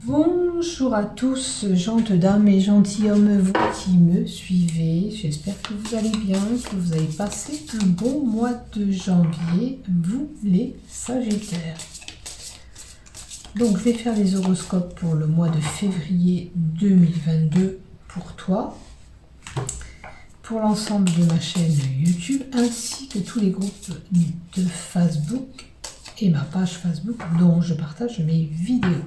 Bonjour à tous, gentes dames et gentilshommes, vous qui me suivez. J'espère que vous allez bien, que vous avez passé un bon mois de janvier, vous les Sagittaires. Donc je vais faire les horoscopes pour le mois de février 2022 pour toi, pour l'ensemble de ma chaîne YouTube, ainsi que tous les groupes de Facebook et ma page Facebook dont je partage mes vidéos.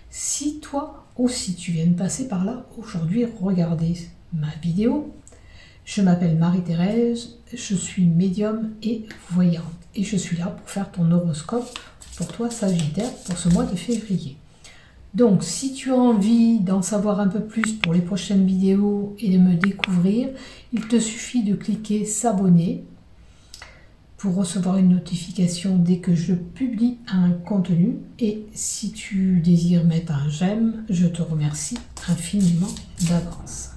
Si toi aussi tu viens de passer par là aujourd'hui, regardez ma vidéo. Je m'appelle Marie-Thérèse, je suis médium et voyante. Et je suis là pour faire ton horoscope pour toi Sagittaire pour ce mois de février. Donc si tu as envie d'en savoir un peu plus pour les prochaines vidéos et de me découvrir, il te suffit de cliquer s'abonner pour recevoir une notification dès que je publie un contenu. Et si tu désires mettre un j'aime, je te remercie infiniment d'avance.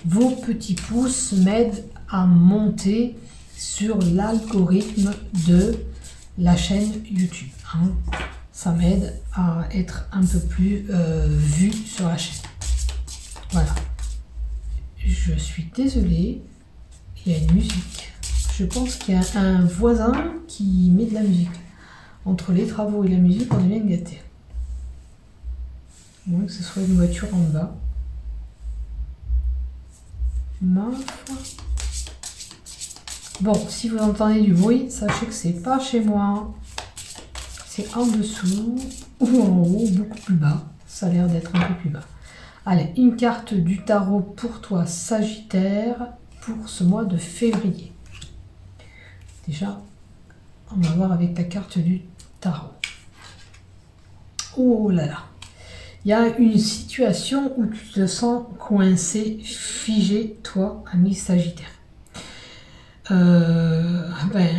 Vos petits pouces m'aident à monter sur l'algorithme de la chaîne YouTube. Ça m'aide à être un peu plus vu sur la chaîne. Voilà. Je suis désolée, il y a une musique. Je pense qu'il y a un voisin qui met de la musique. Entre les travaux et la musique, on est bien gâtés. Bon, que ce soit une voiture en bas. Ma foi. Bon, si vous entendez du bruit, sachez que c'est pas chez moi. C'est en dessous ou en haut, beaucoup plus bas. Ça a l'air d'être un peu plus bas. Allez, une carte du tarot pour toi, Sagittaire, pour ce mois de février. Déjà, on va voir avec ta carte du tarot. Oh là là. Il y a une situation où tu te sens coincé, figé, toi, ami Sagittaire.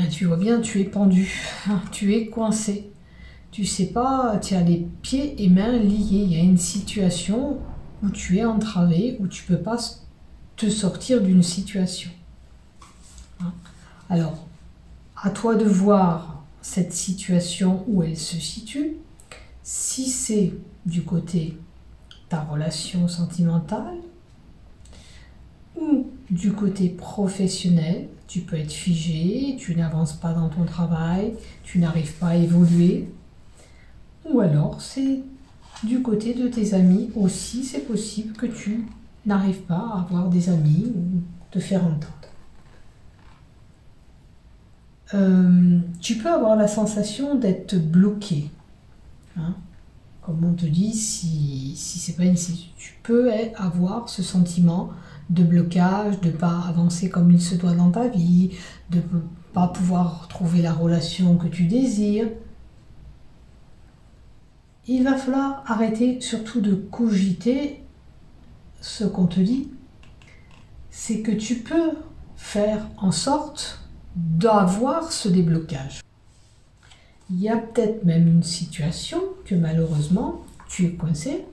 Tu vois bien, tu es pendu, tu es coincé. Tu sais pas, tu as les pieds et mains liés. Il y a une situation où tu es entravé, où tu peux pas te sortir d'une situation. Alors, à toi de voir cette situation où elle se situe. Si c'est du côté ta relation sentimentale ou du côté professionnel, tu peux être figé, tu n'avances pas dans ton travail, tu n'arrives pas à évoluer. Ou alors c'est du côté de tes amis aussi, c'est possible que tu n'arrives pas à avoir des amis ou te faire entendre. Tu peux avoir la sensation d'être bloqué. Comme on te dit, si c'est pas une situation, tu peux avoir ce sentiment de blocage, de ne pas avancer comme il se doit dans ta vie, de ne pas pouvoir trouver la relation que tu désires. Il va falloir arrêter surtout de cogiter. Ce qu'on te dit, c'est que tu peux faire en sorte d'avoir ce déblocage. Il y a peut-être même une situation que malheureusement tu es coincé,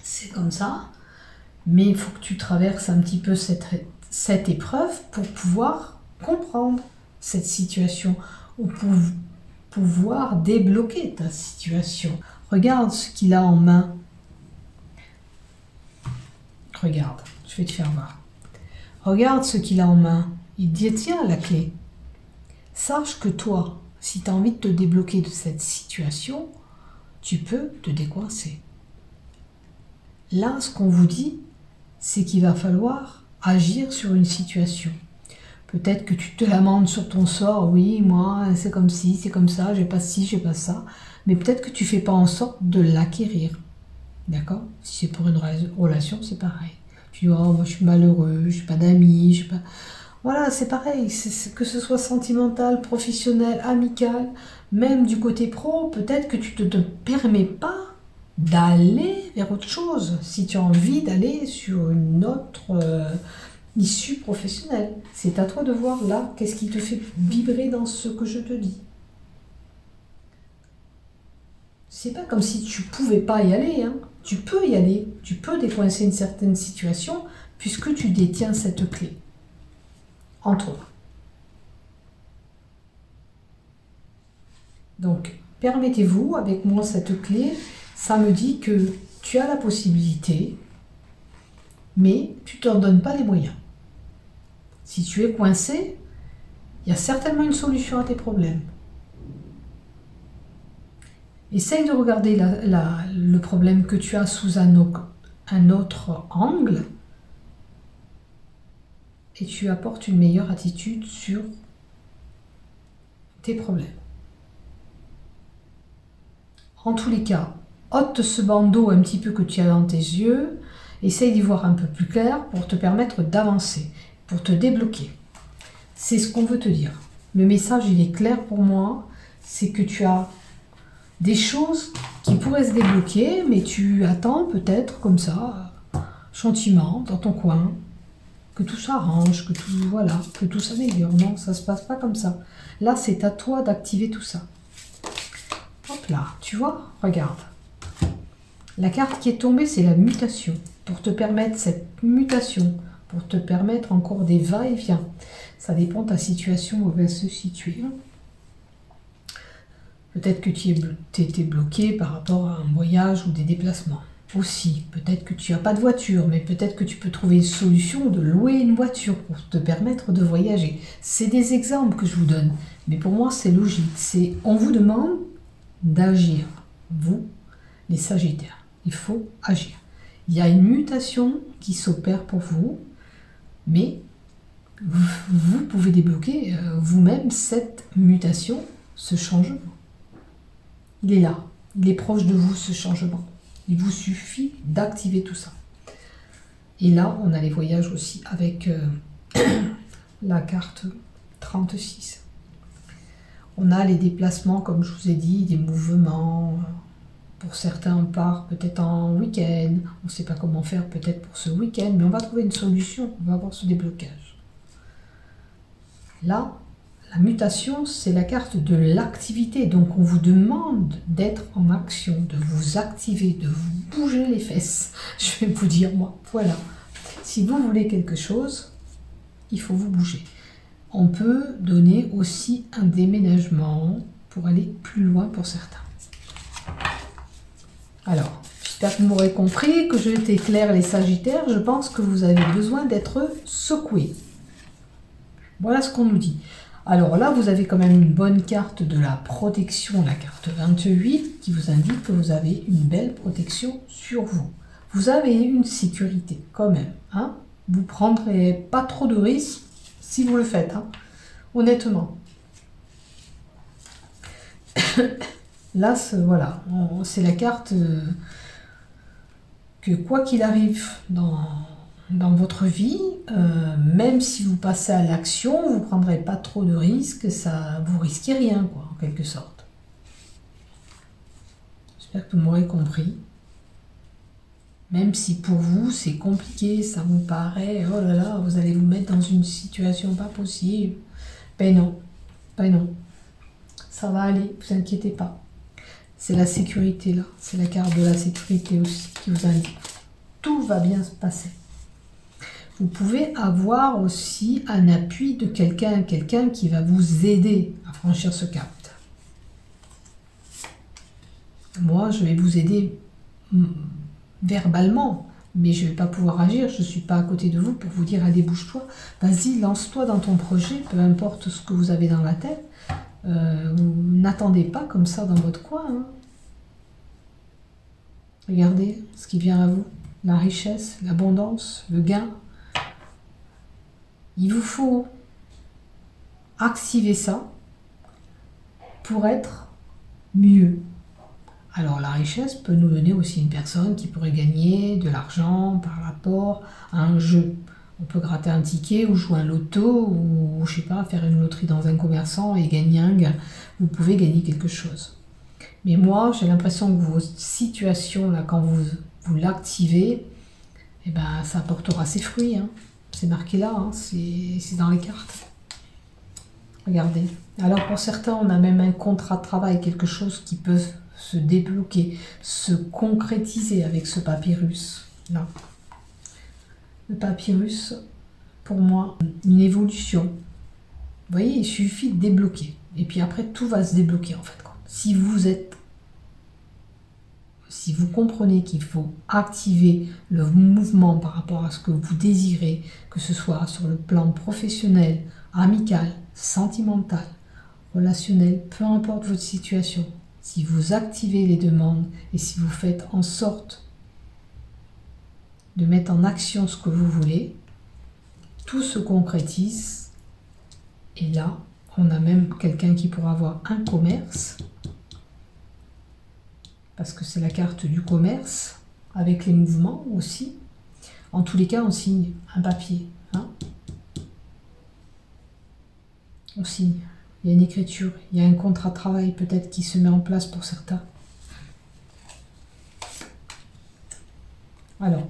c'est comme ça, mais il faut que tu traverses un petit peu cette épreuve pour pouvoir comprendre cette situation ou pour pouvoir débloquer ta situation. Regarde ce qu'il a en main. Regarde, je vais te faire voir. Regarde ce qu'il a en main. Il détient la clé. Sache que toi, si tu as envie de te débloquer de cette situation, tu peux te décoincer. Là, ce qu'on vous dit, c'est qu'il va falloir agir sur une situation. Peut-être que tu te lamentes sur ton sort, oui, moi, c'est comme ci, c'est comme ça, j'ai pas ci, j'ai pas ça. Mais peut-être que tu fais pas en sorte de l'acquérir. D'accord? Si c'est pour une relation, c'est pareil. Tu dis, oh, moi je suis malheureux, je n'ai pas d'amis, je sais pas... Voilà, c'est pareil, que ce soit sentimental, professionnel, amical, même du côté pro, peut-être que tu ne te permets pas d'aller vers autre chose, si tu as envie d'aller sur une autre issue professionnelle. C'est à toi de voir là, qu'est-ce qui te fait vibrer dans ce que je te dis. C'est pas comme si tu pouvais pas y aller, Tu peux y aller, tu peux décoincer une certaine situation, puisque tu détiens cette clé en toi. Donc, permettez-vous, avec moi, cette clé, ça me dit que tu as la possibilité, mais tu ne t'en donnes pas les moyens. Si tu es coincé, il y a certainement une solution à tes problèmes. Essaye de regarder le problème que tu as sous un autre angle et tu apportes une meilleure attitude sur tes problèmes. En tous les cas, ôte ce bandeau un petit peu que tu as dans tes yeux, essaye d'y voir un peu plus clair pour te permettre d'avancer, pour te débloquer. C'est ce qu'on veut te dire. Le message, il est clair pour moi, c'est que tu as des choses qui pourraient se débloquer, mais tu attends peut-être comme ça, gentiment, dans ton coin, que tout s'arrange, que tout, voilà, que tout s'améliore. Non, ça ne se passe pas comme ça. Là, c'est à toi d'activer tout ça. Hop là, tu vois, regarde. La carte qui est tombée, c'est la mutation. Pour te permettre cette mutation, pour te permettre encore des va-et-vient. Ça dépend de ta situation où elle va se situer. Peut-être que tu étais bloqué par rapport à un voyage ou des déplacements. Aussi, peut-être que tu n'as pas de voiture, mais peut-être que tu peux trouver une solution de louer une voiture pour te permettre de voyager. C'est des exemples que je vous donne, mais pour moi c'est logique. On vous demande d'agir, vous, les Sagittaires. Il faut agir. Il y a une mutation qui s'opère pour vous, mais vous pouvez débloquer vous-même cette mutation, ce changement. Il est là, il est proche de vous ce changement. Il vous suffit d'activer tout ça. Et là, on a les voyages aussi avec la carte 36. On a les déplacements, comme je vous ai dit, des mouvements. Pour certains, on part peut-être en week-end. On ne sait pas comment faire peut-être pour ce week-end, mais on va trouver une solution. On va avoir ce déblocage. Là, la mutation, c'est la carte de l'activité. Donc, on vous demande d'être en action, de vous activer, de vous bouger les fesses. Je vais vous dire, moi, voilà. Si vous voulez quelque chose, il faut vous bouger. On peut donner aussi un déménagement pour aller plus loin pour certains. Alors, j'espère que vous m'aurez compris, que je t'éclaire les Sagittaires. Je pense que vous avez besoin d'être secoués. Voilà ce qu'on nous dit. Alors là, vous avez quand même une bonne carte de la protection, la carte 28, qui vous indique que vous avez une belle protection sur vous. Vous avez une sécurité quand même. Hein, vous ne prendrez pas trop de risques si vous le faites, hein, honnêtement. Là, voilà, c'est la carte que quoi qu'il arrive dans votre vie, même si vous passez à l'action, vous ne prendrez pas trop de risques, vous risquez rien, quoi, en quelque sorte. J'espère que vous m'aurez compris. Même si pour vous, c'est compliqué, ça vous paraît, oh là là, vous allez vous mettre dans une situation pas possible. Ben non, ben non. Ça va aller, vous inquiétez pas. C'est la sécurité là, c'est la carte de la sécurité aussi qui vous indique. Tout va bien se passer. Vous pouvez avoir aussi un appui de quelqu'un qui va vous aider à franchir ce cap. Moi, je vais vous aider verbalement, mais je ne vais pas pouvoir agir, je ne suis pas à côté de vous pour vous dire allez bouge-toi, vas-y lance-toi dans ton projet, peu importe ce que vous avez dans la tête, n'attendez pas comme ça dans votre coin. Hein. Regardez ce qui vient à vous, la richesse, l'abondance, le gain. Il vous faut activer ça pour être mieux. Alors la richesse peut nous donner aussi une personne qui pourrait gagner de l'argent par rapport à un jeu. On peut gratter un ticket ou jouer un loto ou je sais pas, faire une loterie dans un commerçant et gagner un gain. Vous pouvez gagner quelque chose. Mais moi, j'ai l'impression que vos situations, là, quand vous l'activez, eh ben, ça apportera ses fruits. Hein. C'est marqué là, hein, c'est dans les cartes. Regardez. Alors pour certains, on a même un contrat de travail, quelque chose qui peut se débloquer, se concrétiser avec ce papyrus là. Le papyrus, pour moi, une évolution. Vous voyez, il suffit de débloquer. Et puis après, tout va se débloquer en fait. si vous comprenez qu'il faut activer le mouvement par rapport à ce que vous désirez, que ce soit sur le plan professionnel, amical, sentimental, relationnel, peu importe votre situation, si vous activez les demandes et si vous faites en sorte de mettre en action ce que vous voulez, tout se concrétise. Et là, on a même quelqu'un qui pourra avoir un commerce, parce que c'est la carte du commerce, avec les mouvements aussi. En tous les cas, on signe un papier. Hein, on signe. Il y a une écriture, il y a un contrat de travail peut-être qui se met en place pour certains. Alors,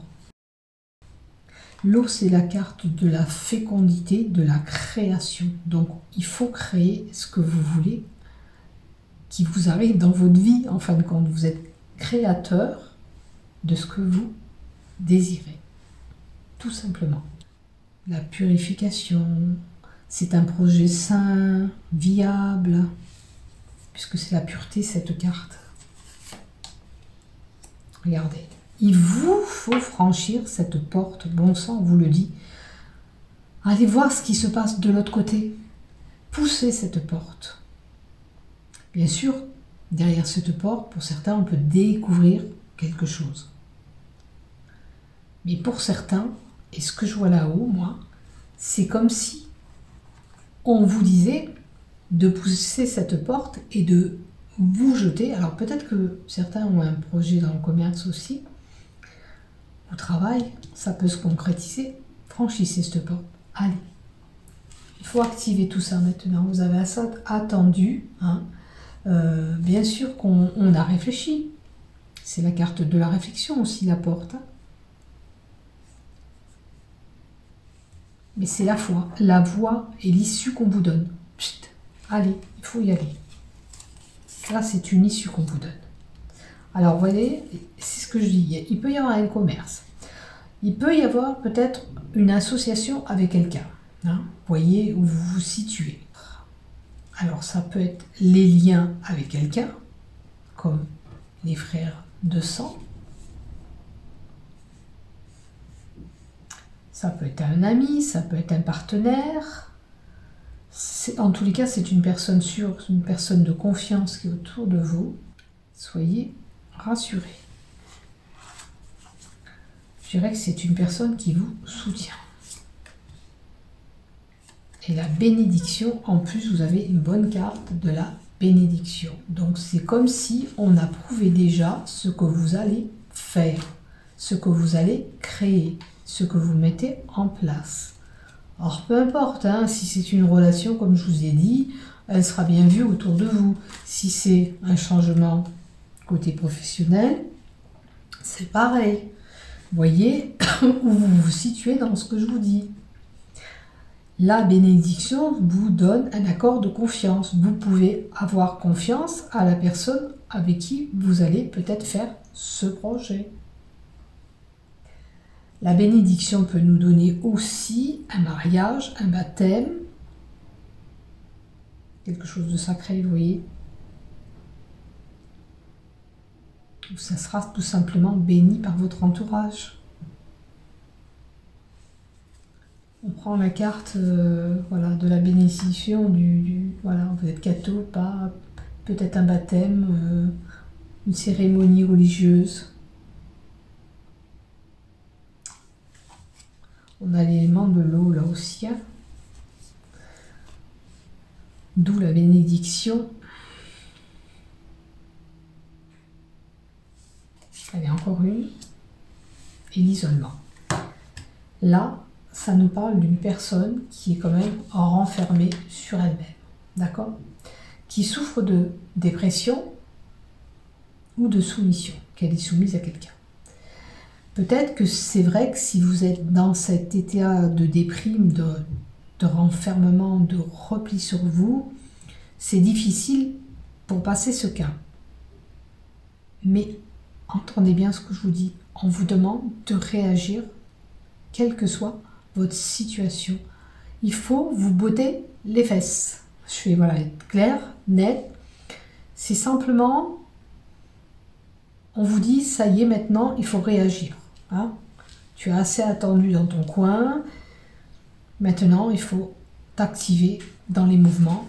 l'eau, c'est la carte de la fécondité, de la création. Donc, il faut créer ce que vous voulez, qui vous arrive dans votre vie. En fin de compte, vous êtes créateur de ce que vous désirez. Tout simplement. La purification, c'est un projet sain, viable, puisque c'est la pureté, cette carte. Regardez. Il vous faut franchir cette porte, bon sang, on vous le dit. Allez voir ce qui se passe de l'autre côté. Poussez cette porte. Bien sûr, derrière cette porte, pour certains, on peut découvrir quelque chose. Mais pour certains, et ce que je vois là-haut, moi, c'est comme si on vous disait de pousser cette porte et de vous jeter. Alors peut-être que certains ont un projet dans le commerce aussi, au travail, ça peut se concrétiser. Franchissez cette porte. Allez. Il faut activer tout ça maintenant. Vous avez ça attendu. Hein. Bien sûr qu'on a réfléchi. C'est la carte de la réflexion aussi, la porte. Hein. Mais c'est la foi. La voie et l'issue qu'on vous donne. Chut. Allez, il faut y aller. Là, c'est une issue qu'on vous donne. Alors, vous voyez, c'est ce que je dis. Il peut y avoir un commerce. Il peut y avoir peut-être une association avec quelqu'un. Hein, vous voyez où vous vous situez. Alors, ça peut être les liens avec quelqu'un, comme les frères de sang. Ça peut être un ami, ça peut être un partenaire. En tous les cas, c'est une personne sûre, une personne de confiance qui est autour de vous. Soyez rassurés. Je dirais que c'est une personne qui vous soutient. Et la bénédiction, en plus, vous avez une bonne carte de la bénédiction. Donc, c'est comme si on approuvait déjà ce que vous allez faire, ce que vous allez créer, ce que vous mettez en place. Alors, peu importe, hein, si c'est une relation, comme je vous ai dit, elle sera bien vue autour de vous. Si c'est un changement côté professionnel, c'est pareil. Voyez où vous vous situez dans ce que je vous dis. La bénédiction vous donne un accord de confiance. Vous pouvez avoir confiance à la personne avec qui vous allez peut-être faire ce projet. La bénédiction peut nous donner aussi un mariage, un baptême, quelque chose de sacré, vous voyez. Ça sera tout simplement béni par votre entourage. On prend la carte voilà, de la bénédiction, voilà, vous êtes catho, pas peut-être un baptême, une cérémonie religieuse. On a l'élément de l'eau là aussi. Hein. D'où la bénédiction. Allez, encore une. Et l'isolement. Là, ça nous parle d'une personne qui est quand même renfermée sur elle-même. D'accord? Qui souffre de dépression ou de soumission, qu'elle est soumise à quelqu'un. Peut-être que c'est vrai que si vous êtes dans cet état de déprime, de renfermement, de repli sur vous, c'est difficile pour passer ce cas. Mais entendez bien ce que je vous dis. On vous demande de réagir, quelle que soit votre situation. Il faut vous botter les fesses. Je vais voilà, être clair, net. C'est simplement, on vous dit, ça y est, maintenant, il faut réagir. Hein. Tu as assez attendu dans ton coin. Maintenant, il faut t'activer dans les mouvements,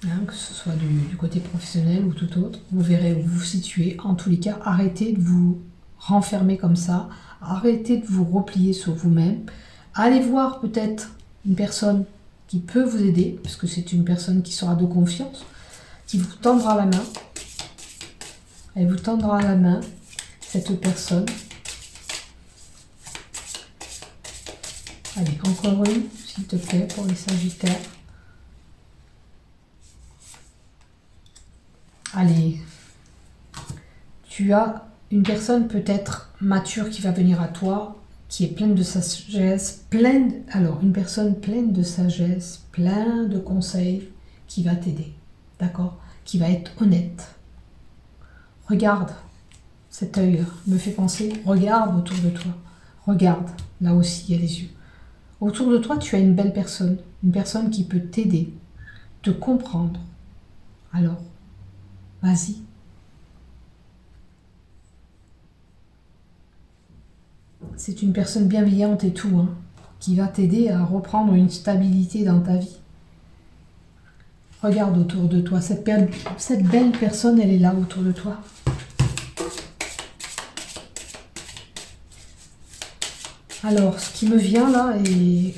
hein, que ce soit du côté professionnel ou tout autre. Vous verrez où vous vous situez. En tous les cas, arrêtez de vous renfermer comme ça. Arrêtez de vous replier sur vous-même. Allez voir peut-être une personne qui peut vous aider, parce que c'est une personne qui sera de confiance, qui vous tendra la main. Elle vous tendra la main, cette personne. Allez, encore une, s'il te plaît, pour les Sagittaires. Allez, tu as une personne peut-être mature qui va venir à toi, qui est pleine de sagesse, une personne pleine de sagesse, plein de conseils, qui va t'aider, d'accord? Qui va être honnête. Regarde, cet œil me fait penser, regarde autour de toi, regarde, là aussi il y a les yeux. Autour de toi, tu as une belle personne, une personne qui peut t'aider, te comprendre. Alors, vas-y. C'est une personne bienveillante et tout, hein, qui va t'aider à reprendre une stabilité dans ta vie. Regarde autour de toi, cette belle personne, elle est là autour de toi. Alors, ce qui me vient là, et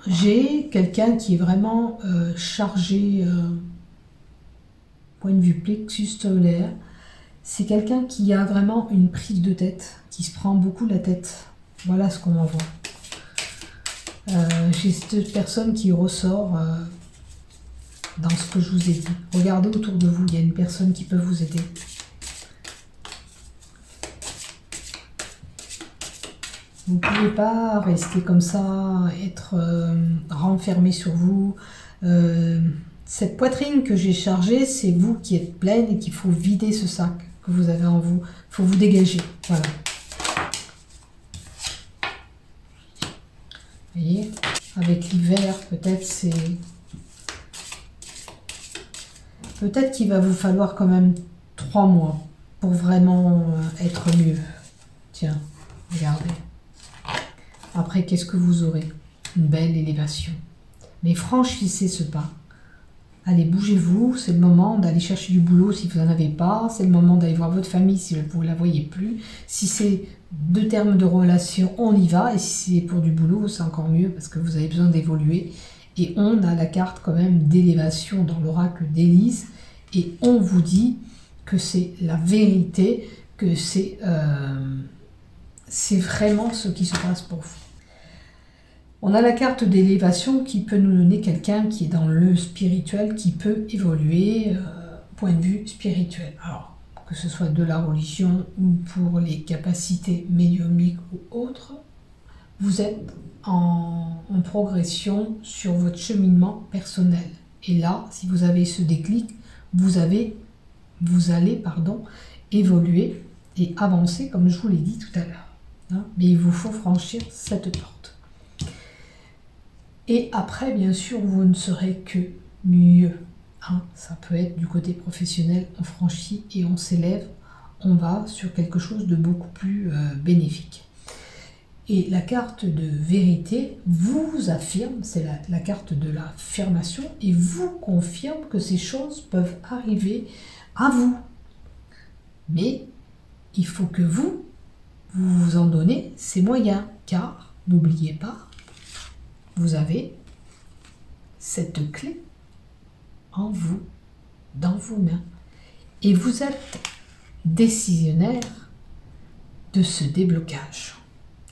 j'ai quelqu'un qui est vraiment chargé, point de vue plexus solaire. C'est quelqu'un qui a vraiment une prise de tête, qui se prend beaucoup la tête. Voilà ce qu'on m'envoie. J'ai cette personne qui ressort dans ce que je vous ai dit. Regardez autour de vous, il y a une personne qui peut vous aider. Vous ne pouvez pas rester comme ça, être renfermé sur vous. Cette poitrine que j'ai chargée, c'est vous qui êtes pleine et qu'il faut vider ce sac que vous avez en vous. Il faut vous dégager. Voilà. Vous voyez, avec l'hiver, peut-être c'est... Peut-être qu'il va vous falloir quand même 3 mois pour vraiment être mieux. Tiens, regardez. Après, qu'est-ce que vous aurez? Une belle élévation. Mais franchissez ce pas. Allez, bougez-vous. C'est le moment d'aller chercher du boulot si vous n'en avez pas. C'est le moment d'aller voir votre famille si vous ne la voyez plus. Si c'est 2 termes de relation, on y va. Et si c'est pour du boulot, c'est encore mieux parce que vous avez besoin d'évoluer. Et on a la carte quand même d'élévation dans l'oracle d'Élise. Et on vous dit que c'est la vérité, que c'est vraiment ce qui se passe pour vous. On a la carte d'élévation qui peut nous donner quelqu'un qui est dans le spirituel, qui peut évoluer, point de vue spirituel. Alors, que ce soit de la religion ou pour les capacités médiumniques ou autres, vous êtes en progression sur votre cheminement personnel. Et là, si vous avez ce déclic, vous allez évoluer et avancer, comme je vous l'ai dit tout à l'heure. Hein, mais il vous faut franchir cette porte. Et après, bien sûr, vous ne serez que mieux. Hein, ça peut être du côté professionnel, on franchit et on s'élève, on va sur quelque chose de beaucoup plus bénéfique. Et la carte de vérité vous affirme, c'est la carte de l'affirmation, et vous confirme que ces choses peuvent arriver à vous. Mais il faut que vous vous en donnez ces moyens, car n'oubliez pas, vous avez cette clé en vous, dans vos mains. Et vous êtes décisionnaire de ce déblocage.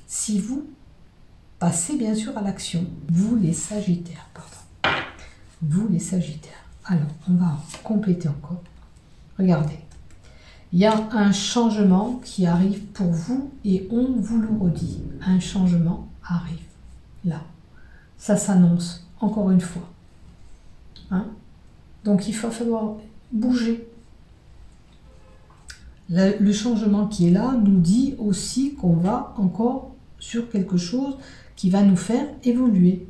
Si vous passez bien sûr à l'action, vous les Sagittaires, pardon. Vous les Sagittaires. Alors, on va compléter encore. Regardez. Il y a un changement qui arrive pour vous et on vous le redit. Un changement arrive. Là. Ça s'annonce encore une fois. Hein? Donc il va falloir bouger. Le changement qui est là nous dit aussi qu'on va encore sur quelque chose qui va nous faire évoluer.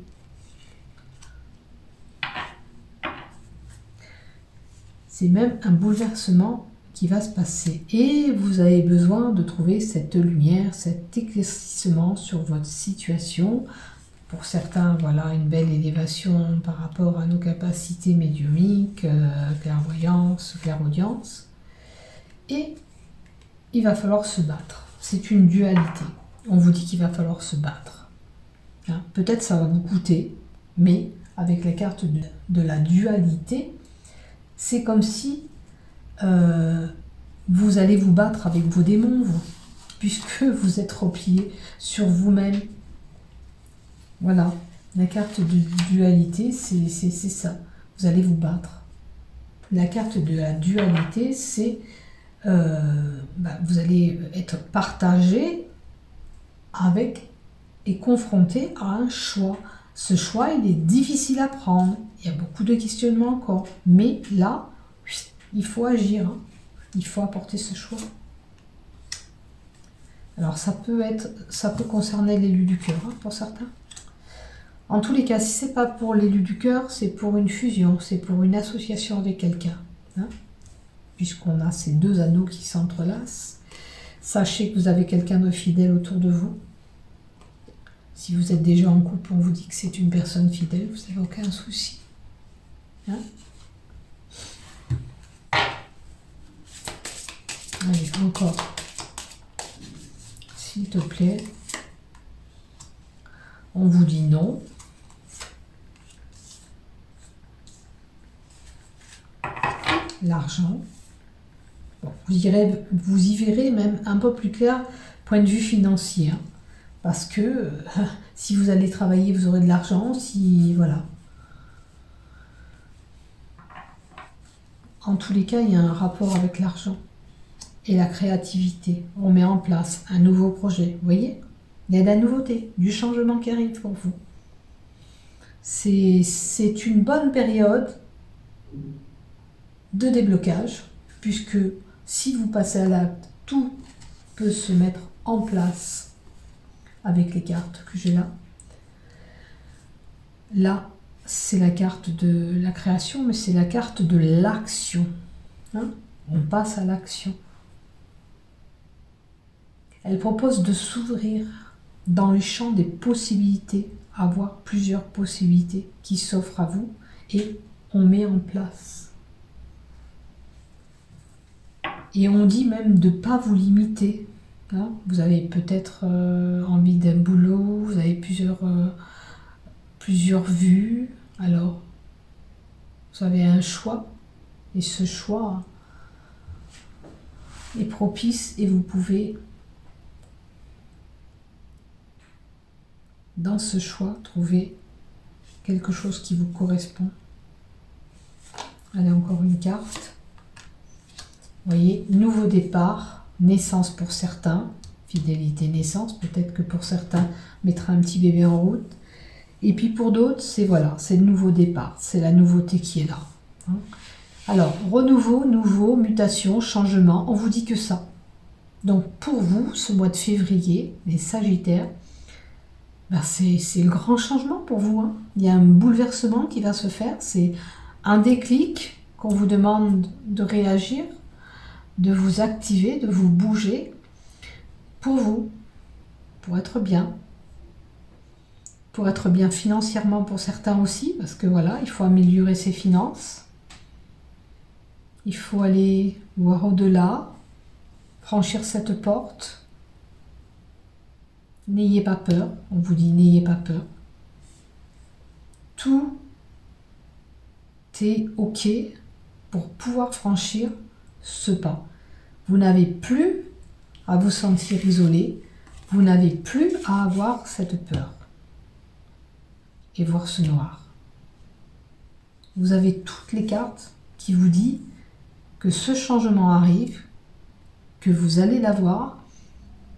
C'est même un bouleversement qui va se passer. Et vous avez besoin de trouver cette lumière, cet éclaircissement sur votre situation. Pour certains, voilà, une belle élévation par rapport à nos capacités médiumiques, clairvoyance, clairaudience. Et il va falloir se battre. C'est une dualité. On vous dit qu'il va falloir se battre. Hein, peut-être ça va vous coûter, mais avec la carte de la dualité, c'est comme si vous allez vous battre avec vos démons, vous, puisque vous êtes replié sur vous-même. Voilà, la carte de dualité, c'est ça. Vous allez vous battre. La carte de la dualité, c'est vous allez être partagé avec et confronté à un choix. Ce choix, il est difficile à prendre. Il y a beaucoup de questionnements encore. Mais là, il faut agir. Hein. Il faut apporter ce choix. Alors, ça peut concerner l'élu du cœur, hein, pour certains. En tous les cas, si ce n'est pas pour l'élu du cœur, c'est pour une fusion, c'est pour une association avec quelqu'un. Hein, puisqu'on a ces deux anneaux qui s'entrelacent. Sachez que vous avez quelqu'un de fidèle autour de vous. Si vous êtes déjà en couple, on vous dit que c'est une personne fidèle, vous n'avez aucun souci. Hein? Allez, encore. S'il te plaît. On vous dit non. L'argent. Bon, vous y verrez même un peu plus clair point de vue financier. Hein. Parce que si vous allez travailler, vous aurez de l'argent. Si voilà. En tous les cas, il y a un rapport avec l'argent et la créativité. On met en place un nouveau projet. Vous voyez, il y a de la nouveauté, du changement qui arrive pour vous. C'est une bonne période de déblocage, puisque si vous passez à l'acte, tout peut se mettre en place avec les cartes que j'ai là. Là, c'est la carte de la création, mais c'est la carte de l'action. Hein? On passe à l'action. Elle propose de s'ouvrir dans le champ des possibilités, avoir plusieurs possibilités qui s'offrent à vous et on met en place. Et on dit même de ne pas vous limiter. Hein? Vous avez peut-être envie d'un boulot, vous avez plusieurs vues, alors vous avez un choix et ce choix est propice et vous pouvez dans ce choix trouver quelque chose qui vous correspond. Allez, encore une carte. Vous voyez, nouveau départ, naissance pour certains, fidélité, naissance, peut-être que pour certains, mettre un petit bébé en route. Et puis pour d'autres, c'est voilà, c'est le nouveau départ, c'est la nouveauté qui est là. Hein. Alors, renouveau, nouveau, mutation, changement, on vous dit que ça. Donc pour vous, ce mois de février, les Sagittaires, ben c'est le grand changement pour vous. Hein. Il y a un bouleversement qui va se faire, c'est un déclic qu'on vous demande de réagir, de vous activer, de vous bouger pour vous, pour être bien financièrement pour certains aussi, parce que voilà, il faut améliorer ses finances, il faut aller voir au-delà, franchir cette porte. N'ayez pas peur, on vous dit n'ayez pas peur. Tout est ok pour pouvoir franchir ce pas. Vous n'avez plus à vous sentir isolé, vous n'avez plus à avoir cette peur et voir ce noir. Vous avez toutes les cartes qui vous disent que ce changement arrive, que vous allez l'avoir,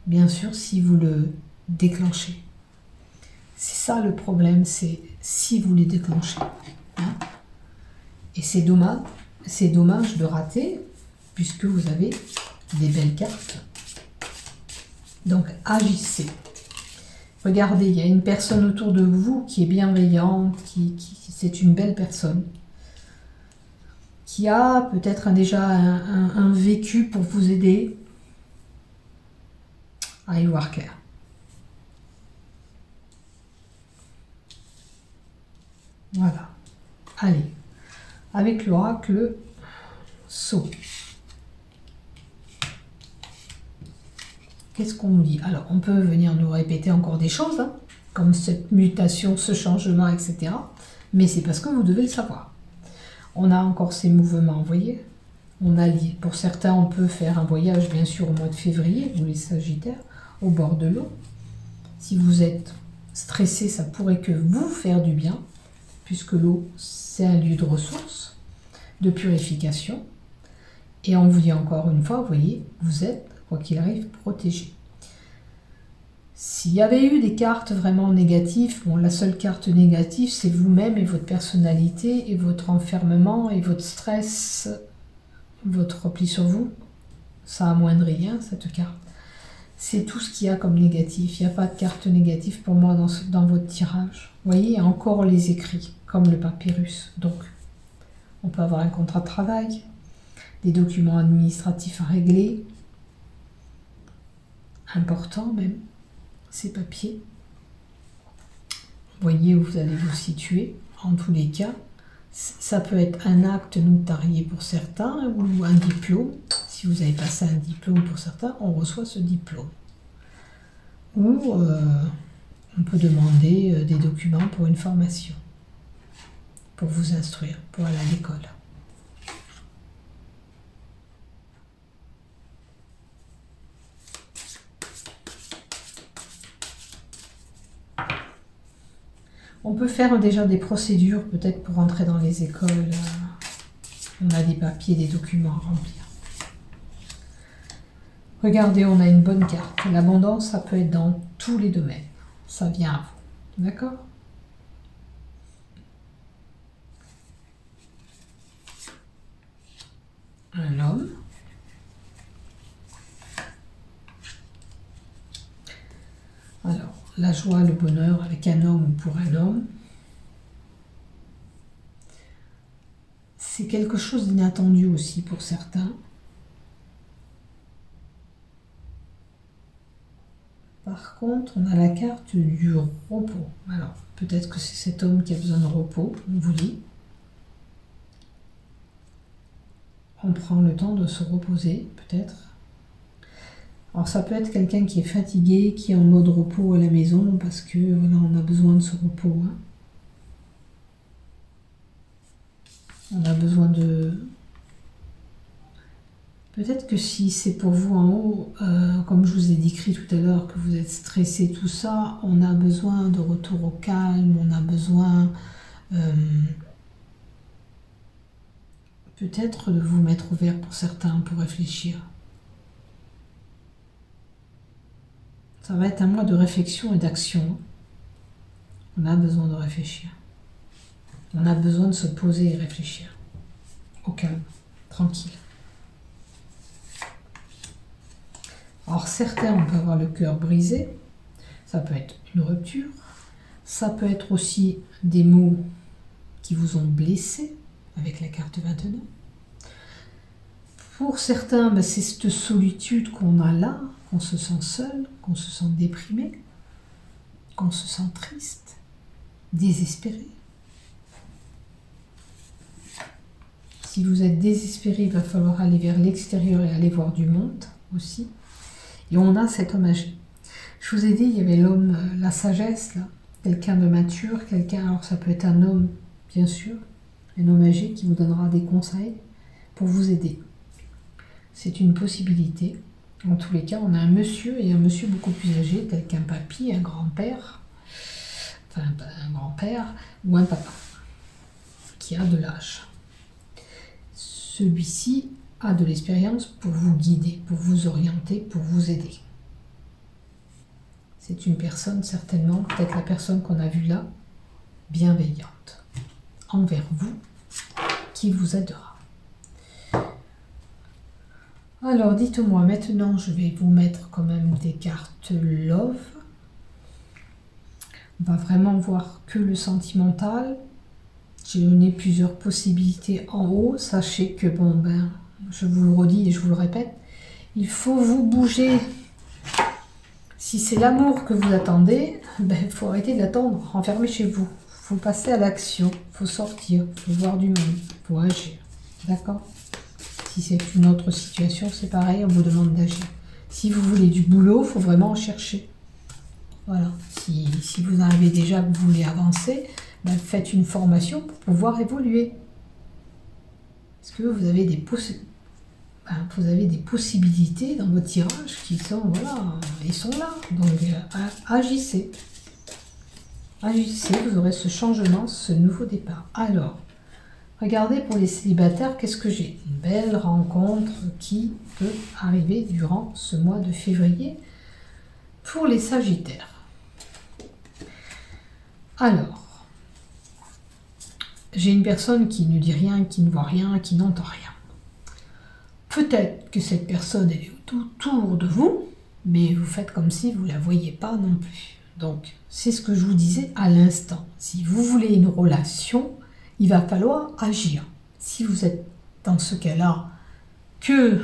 bien sûr si vous le déclenchez. C'est ça le problème, c'est si vous les déclenchez. Hein? Et c'est dommage de rater, puisque vous avez des belles cartes. Donc agissez. Regardez, il y a une personne autour de vous qui est bienveillante, c'est une belle personne qui a peut-être déjà un vécu pour vous aider à y voir clair. Voilà. Allez, avec l'oracle Sceau. Qu'est-ce qu'on nous dit? Alors, on peut venir nous répéter encore des choses, hein, comme cette mutation, ce changement, etc. Mais c'est parce que vous devez le savoir. On a encore ces mouvements, vous voyez? On allie. Pour certains, on peut faire un voyage, bien sûr, au mois de février, vous les Sagittaires, au bord de l'eau. Si vous êtes stressé, ça pourrait que vous faire du bien, puisque l'eau, c'est un lieu de ressources, de purification. Et on vous dit encore une fois, vous voyez, vous êtes, quoi qu'il arrive, protégé. S'il y avait eu des cartes vraiment négatives, bon, la seule carte négative, c'est vous-même et votre personnalité et votre enfermement et votre stress, votre repli sur vous. Ça amoindrit, hein, cette carte. C'est tout ce qu'il y a comme négatif. Il n'y a pas de carte négative pour moi dans votre tirage. Vous voyez, il y a encore les écrits, comme le papyrus. Donc, on peut avoir un contrat de travail, des documents administratifs à régler, importants même, ces papiers. Vous voyez où vous allez vous situer, en tous les cas. Ça peut être un acte notarié pour certains, ou un diplôme. Si vous avez passé un diplôme pour certains, on reçoit ce diplôme. Ou on peut demander des documents pour une formation, pour vous instruire, pour aller à l'école. On peut faire déjà des procédures, peut-être pour entrer dans les écoles. On a des papiers, des documents à remplir. Regardez, on a une bonne carte. L'abondance, ça peut être dans tous les domaines. Ça vient à vous. D'accord? Un homme. Alors, la joie, le bonheur avec un homme ou pour un homme. C'est quelque chose d'inattendu aussi pour certains. Par contre, on a la carte du repos. Alors, peut-être que c'est cet homme qui a besoin de repos, on vous dit. On prend le temps de se reposer, peut-être. Alors, ça peut être quelqu'un qui est fatigué, qui est en mode repos à la maison, parce que voilà, on a besoin de ce repos. Hein. On a besoin de... Peut-être que si c'est pour vous en haut, comme je vous ai décrit tout à l'heure, que vous êtes stressé, tout ça, on a besoin de retour au calme, on a besoin peut-être de vous mettre au vert pour certains, pour réfléchir. Ça va être un mois de réflexion et d'action. On a besoin de réfléchir. On a besoin de se poser et réfléchir. Au calme, tranquille. Alors certains, on peut avoir le cœur brisé, ça peut être une rupture, ça peut être aussi des mots qui vous ont blessé, avec la carte 29. Pour certains, ben, c'est cette solitude qu'on a là, qu'on se sent seul, qu'on se sent déprimé, qu'on se sent triste, désespéré. Si vous êtes désespéré, il va falloir aller vers l'extérieur et aller voir du monde aussi. Et on a cet homme âgé. Je vous ai dit, il y avait l'homme, la sagesse, là, quelqu'un de mature, quelqu'un, alors ça peut être un homme, bien sûr, un homme âgé qui vous donnera des conseils pour vous aider. C'est une possibilité. En tous les cas, on a un monsieur et un monsieur beaucoup plus âgé, tel qu'un papy, un grand-père, enfin un grand-père ou un papa, qui a de l'âge. Celui-ci a de l'expérience pour vous guider, pour vous orienter, pour vous aider. C'est une personne, certainement, peut-être la personne qu'on a vue là, bienveillante, envers vous, qui vous aidera. Alors, dites-moi, maintenant, je vais vous mettre quand même des cartes love. On va vraiment voir que le sentimental. j'ai donné plusieurs possibilités en haut. Sachez que, bon, ben, je vous le redis et je vous le répète, il faut vous bouger. Si c'est l'amour que vous attendez, ben, il faut arrêter de l'attendre, renfermer chez vous. Il faut passer à l'action, il faut sortir, il faut voir du monde, il faut agir. D'accord? Si c'est une autre situation, c'est pareil, on vous demande d'agir. Si vous voulez du boulot, il faut vraiment en chercher. Voilà. Si vous en avez déjà, que vous voulez avancer, ben, faites une formation pour pouvoir évoluer. Parce que vous avez des possibilités dans votre tirage qui sont, voilà, ils sont là. Donc, agissez. Agissez, vous aurez ce changement, ce nouveau départ. Alors, regardez pour les célibataires, qu'est-ce que j'ai? Une belle rencontre qui peut arriver durant ce mois de février pour les sagittaires. Alors, j'ai une personne qui ne dit rien, qui ne voit rien, qui n'entend rien. Peut-être que cette personne elle est autour de vous, mais vous faites comme si vous ne la voyez pas non plus. Donc, c'est ce que je vous disais à l'instant. Si vous voulez une relation, il va falloir agir. Si vous êtes dans ce cas-là, que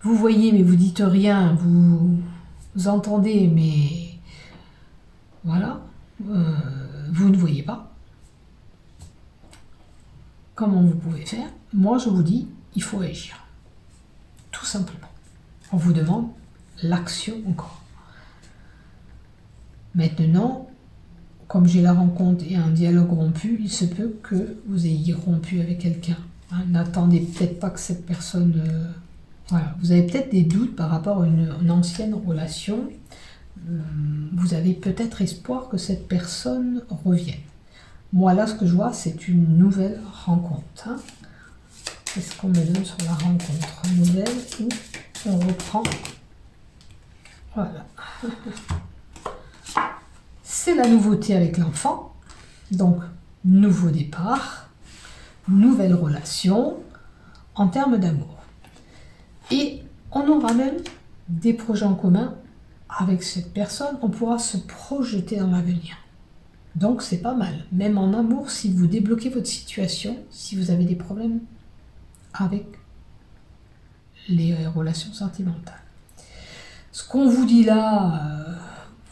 vous voyez mais vous dites rien, vous entendez mais voilà, vous ne voyez pas, comment vous pouvez faire? Moi je vous dis, il faut agir. Tout simplement. On vous demande l'action encore. Maintenant, comme j'ai la rencontre et un dialogue rompu, il se peut que vous ayez rompu avec quelqu'un. Hein, n'attendez peut-être pas que cette personne... voilà. Vous avez peut-être des doutes par rapport à une ancienne relation. Vous avez peut-être espoir que cette personne revienne. Moi, là, ce que je vois, c'est une nouvelle rencontre. Hein. Qu'est-ce qu'on me donne sur la rencontre nouvelle où on reprend? Voilà. C'est la nouveauté avec l'enfant. Donc, nouveau départ, nouvelle relation en termes d'amour. Et on aura même des projets en commun avec cette personne. On pourra se projeter dans l'avenir. Donc, c'est pas mal. Même en amour, si vous débloquez votre situation, si vous avez des problèmes avec les relations sentimentales. Ce qu'on vous dit là,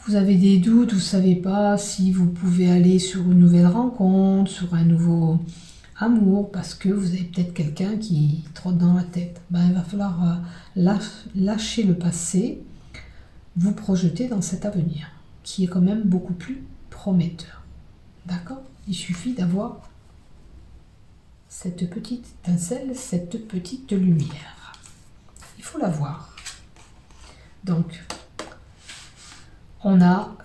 vous avez des doutes, vous ne savez pas si vous pouvez aller sur une nouvelle rencontre, sur un nouveau amour, parce que vous avez peut-être quelqu'un qui trotte dans la tête. Ben, il va falloir lâcher le passé, vous projeter dans cet avenir, qui est quand même beaucoup plus prometteur. D'accord? Il suffit d'avoir cette petite étincelle, cette petite lumière. Il faut la voir. Donc, on a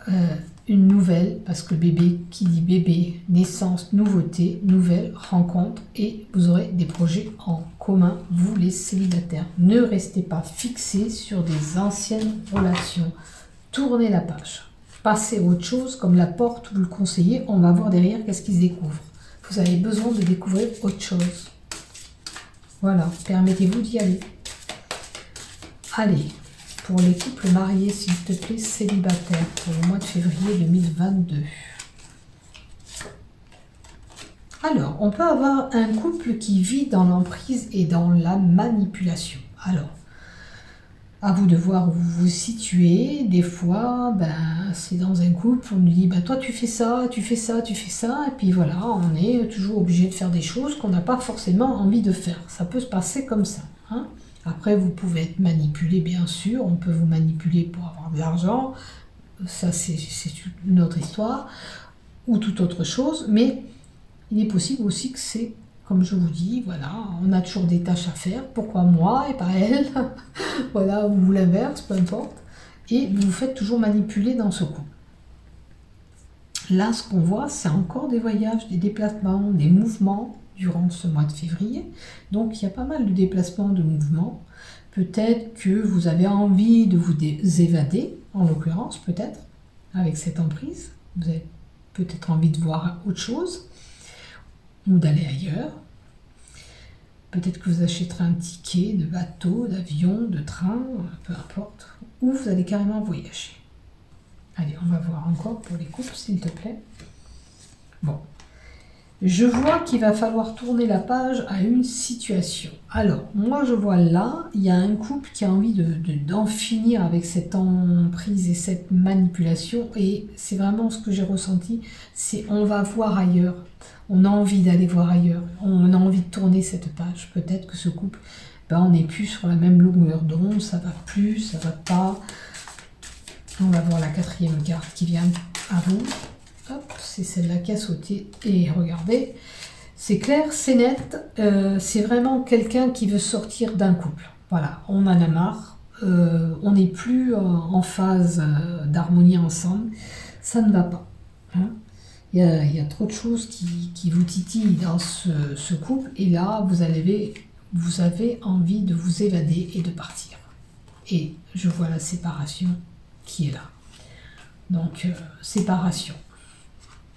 une nouvelle, parce que bébé, qui dit bébé, naissance, nouveauté, nouvelle, rencontre, et vous aurez des projets en commun, vous les célibataires. Ne restez pas fixés sur des anciennes relations. Tournez la page. Passez à autre chose, comme la porte où vous le conseillez, on va voir derrière qu'est-ce qui se découvre. Vous avez besoin de découvrir autre chose. Voilà, permettez-vous d'y aller. Allez, pour les couples mariés, s'il te plaît, célibataires, pour le mois de février 2022. Alors, on peut avoir un couple qui vit dans l'emprise et dans la manipulation. Alors, à vous de voir où vous vous situez. Des fois, ben, c'est dans un couple, on nous dit, ben, toi tu fais ça, tu fais ça, tu fais ça, et puis voilà, on est toujours obligé de faire des choses qu'on n'a pas forcément envie de faire. Ça peut se passer comme ça. Hein. Après, vous pouvez être manipulé, bien sûr, on peut vous manipuler pour avoir de l'argent, ça c'est une autre histoire, ou toute autre chose, mais il est possible aussi que c'est, comme je vous dis, voilà, on a toujours des tâches à faire, pourquoi moi et pas elle, voilà, ou l'inverse, peu importe, et vous vous faites toujours manipuler dans ce coup. Là, ce qu'on voit, c'est encore des voyages, des déplacements, des mouvements durant ce mois de février, donc il y a pas mal de déplacements, de mouvements. Peut-être que vous avez envie de vous évader, en l'occurrence, peut-être, avec cette emprise, vous avez peut-être envie de voir autre chose, ou d'aller ailleurs. Peut-être que vous achèterez un ticket de bateau, d'avion, de train, peu importe, ou vous allez carrément voyager. Allez, on va voir encore pour les couples, s'il te plaît. Bon. Je vois qu'il va falloir tourner la page à une situation. Alors, moi je vois là, il y a un couple qui a envie d'en finir avec cette emprise et cette manipulation. Et c'est vraiment ce que j'ai ressenti, c'est on va voir ailleurs. On a envie d'aller voir ailleurs. On a envie de tourner cette page. Peut-être que ce couple, on n'est plus sur la même longueur d'onde, ça va plus, ça va pas. On va voir la quatrième carte qui vient à vous. Hop, c'est celle-là qui a sauté. Et regardez, c'est clair, c'est net. C'est vraiment quelqu'un qui veut sortir d'un couple. Voilà, on en a marre. On n'est plus en phase d'harmonie ensemble. Ça ne va pas. Hein. Il y a trop de choses qui vous titillent dans ce couple. Et là, vous avez envie de vous évader et de partir. Et je vois la séparation qui est là. Donc, séparation.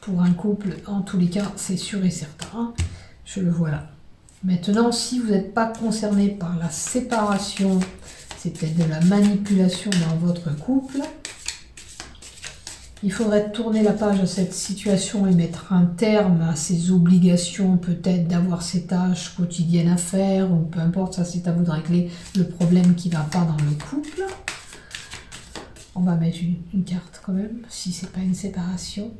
Pour un couple, en tous les cas, c'est sûr et certain. Je le vois là. Maintenant, si vous n'êtes pas concerné par la séparation, c'est peut-être de la manipulation dans votre couple. Il faudrait tourner la page à cette situation et mettre un terme à ces obligations, peut-être d'avoir ces tâches quotidiennes à faire, ou peu importe, ça c'est à vous de régler le problème qui ne va pas dans le couple. On va mettre une carte quand même, si c'est pas une séparation.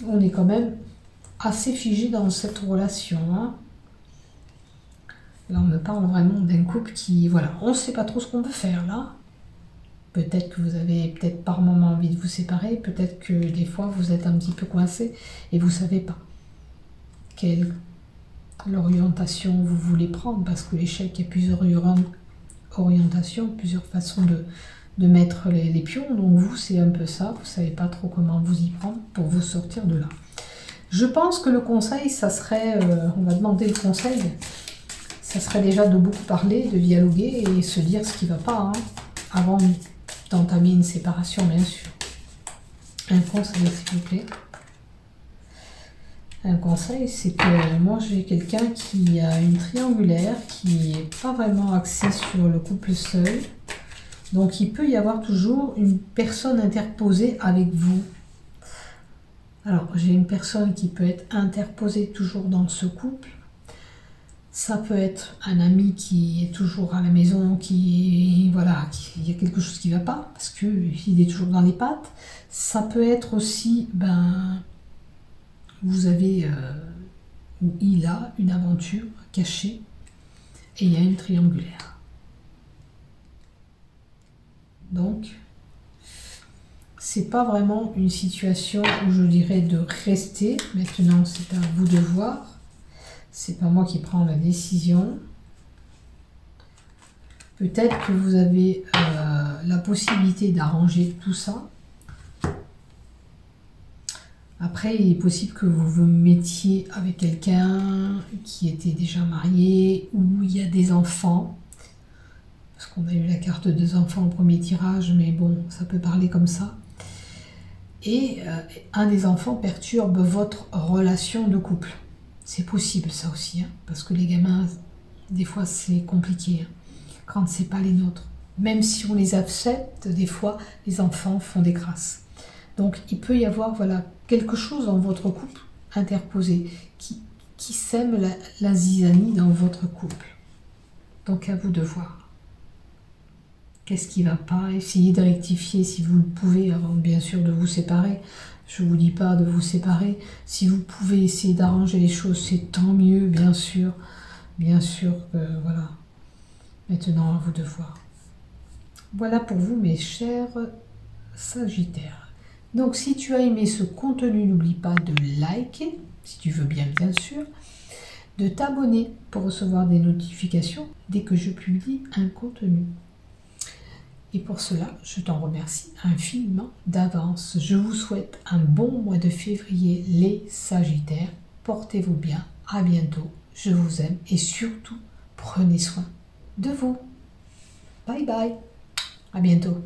On est quand même assez figé dans cette relation. Hein. Là, on me parle vraiment d'un couple qui, voilà, on ne sait pas trop ce qu'on peut faire là. Peut-être que vous avez peut-être par moment envie de vous séparer, peut-être que des fois vous êtes un petit peu coincé et vous ne savez pas quelle orientation vous voulez prendre, parce que l'échec, il y a plusieurs orientations, plusieurs façons de mettre les pions. Donc vous, c'est un peu ça, vous ne savez pas trop comment vous y prendre pour vous sortir de là. Je pense que le conseil, ça serait, on va demander le conseil, ça serait déjà de beaucoup parler, de dialoguer et se dire ce qui ne va pas, hein, avant d'entamer une séparation, bien sûr. Un conseil, s'il vous plaît. Un conseil, c'est que moi j'ai quelqu'un qui a une triangulaire qui n'est pas vraiment axée sur le couple seul. Donc il peut y avoir toujours une personne interposée avec vous. Alors j'ai une personne qui peut être interposée toujours dans ce couple. Ça peut être un ami qui est toujours à la maison, il y a quelque chose qui ne va pas, parce qu'il est toujours dans les pattes. Ça peut être aussi, vous avez, ou il a une aventure cachée, et il y a une triangulaire. Donc, c'est pas vraiment une situation où je dirais de rester. Maintenant, c'est à vous de voir. C'est pas moi qui prends la décision. Peut-être que vous avez la possibilité d'arranger tout ça. Après, il est possible que vous vous mettiez avec quelqu'un qui était déjà marié, ou il y a des enfants. Parce qu'on a eu la carte 2 enfants au premier tirage, mais bon, ça peut parler comme ça. Et un des enfants perturbe votre relation de couple. C'est possible ça aussi, hein, parce que les gamins, des fois c'est compliqué, hein, quand c'est pas les nôtres. Même si on les accepte, des fois les enfants font des grâces. Donc il peut y avoir quelque chose dans votre couple interposé qui sème la zizanie dans votre couple. Donc à vous de voir. Qu'est-ce qui ne va pas? Essayez de rectifier si vous le pouvez avant bien sûr de vous séparer. Je ne vous dis pas de vous séparer. Si vous pouvez essayer d'arranger les choses, c'est tant mieux, bien sûr. Bien sûr que voilà. Maintenant, à vous de voir. Voilà pour vous, mes chers Sagittaires. Donc, si tu as aimé ce contenu, n'oublie pas de liker, si tu veux bien, bien sûr. De t'abonner pour recevoir des notifications dès que je publie un contenu. Et pour cela, je t'en remercie infiniment d'avance. Je vous souhaite un bon mois de février, les Sagittaires. Portez-vous bien. À bientôt. Je vous aime et surtout, prenez soin de vous. Bye bye. À bientôt.